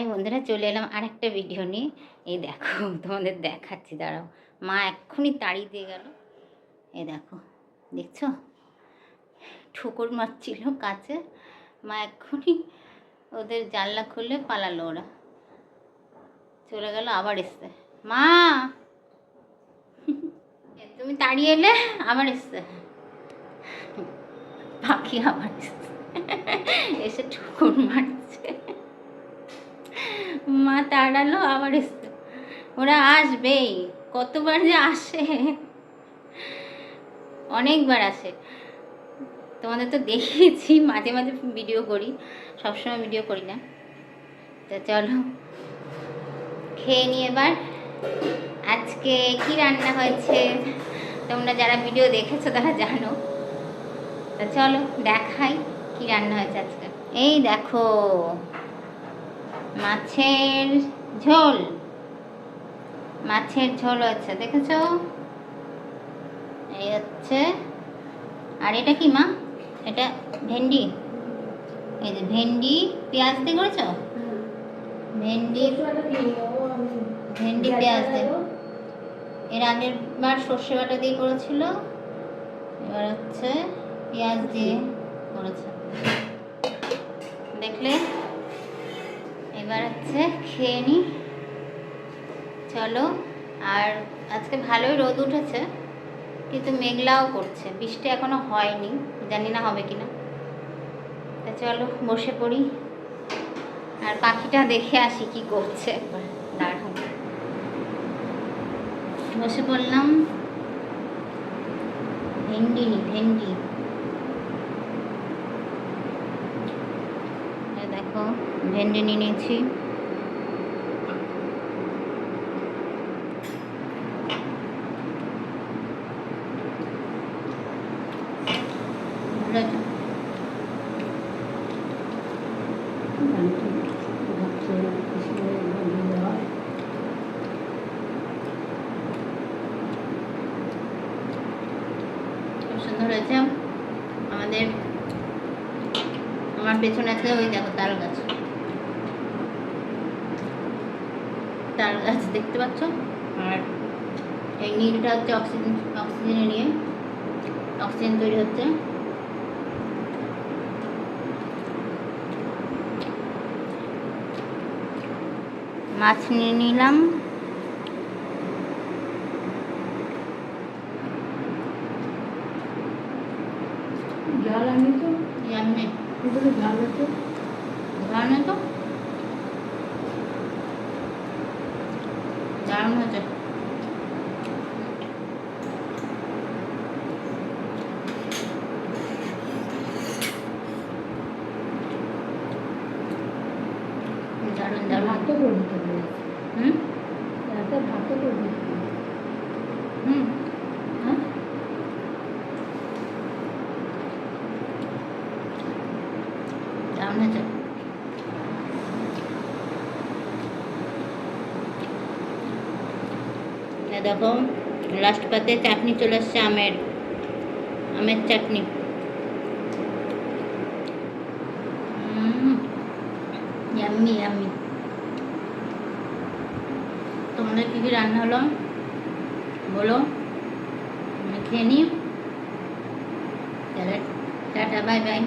High বন্ধুরা, চলে এলাম আরেকটা ভিডিও নিয়ে। এই দেখো, তোমাদের দেখাচ্ছি, দাঁড়াও। মা এক্ষুনি তাড়ি দিয়ে গেল। এই দেখো, দেখছো, ঠোকর মারছিল কাছে। মা এক্ষুনি ওদের জানলা খুলে পালালো, ওরা চলে গেল। আবার এসছে মা, তুমি তাড়িয়ে এলে, আবার এসছে পাখি, আবার এসছে, এসে ঠোকর মারছে। মা তাড়ালো, আবার এসছে। ওরা আসবেই, কতবার যে আসে, অনেকবার আসে। তোমাদের তো দেখিয়েছি, মাঝে মাঝে ভিডিও করি, সবসময় ভিডিও করি না। তো চলো খেয়ে নিই এবার। আজকে কি রান্না হয়েছে তোমরা যারা ভিডিও দেখেছো তারা জানো। তো চলো দেখাই কি রান্না হয়েছে আজকে। এই দেখো, মাছের ঝোল, মাছের ঝোল হচ্ছে, দেখেছো? এই হচ্ছে। আর এটা কি মা? এটা ভেন্ডি। এই যে ভেন্ডি পেঁয়াজ দিয়ে করেছো? ভেন্ডি ভেন্ডি পেঁয়াজ দিয়ে। এর আগের বার সর্ষে বাটা দিয়ে করেছিল, এবার হচ্ছে পেঁয়াজ দিয়ে করেছে, দেখলে? এবার হচ্ছে খেয়ে নি, চলো। আর আজকে ভালোই রোদ উঠেছে, কিন্তু মেঘলাও করছে, বৃষ্টি এখনো হয়নি, জানি না হবে কিনা। তা চলো বসে পড়ি, আর পাখিটা দেখে আসি কি করছে একবার। দাঁড়াও, বসে পড়লাম। ভেন্ডি ভেন্ডি, দেখো ভেন্ডি নিয়ে নিয়েছি। সুন্দর হয়েছে। আমার পেছনে আছে ওই দেখো তাল গাছ, তাল গাছ দেখতে পাচ্ছ? আর এই নীলটা হচ্ছে অক্সিজেনে নিয়ে অক্সিজেন তৈরি হচ্ছে। মাছ নিয়ে নিলাম। ঝাল আনি তো, এমনি ঝাল হচ্ছে, ঝাল নেই তো, দারুণ হয়েছে। দারুণ দারুণ। ভাতও করে দিতে হবে। হুম রাতে ভাতও করে দিতে হবে। হুম হ্যাঁ, দারুণ হয়েছে। দেখো লাস্ট পাতে চাটনি চলে আসছে, আমের চাটনি। Yummy yummy. তোমাদের কী কী রান্না হলো বলো, আমি খেয়ে নিই। তাহলে টাটা, বাই বাই।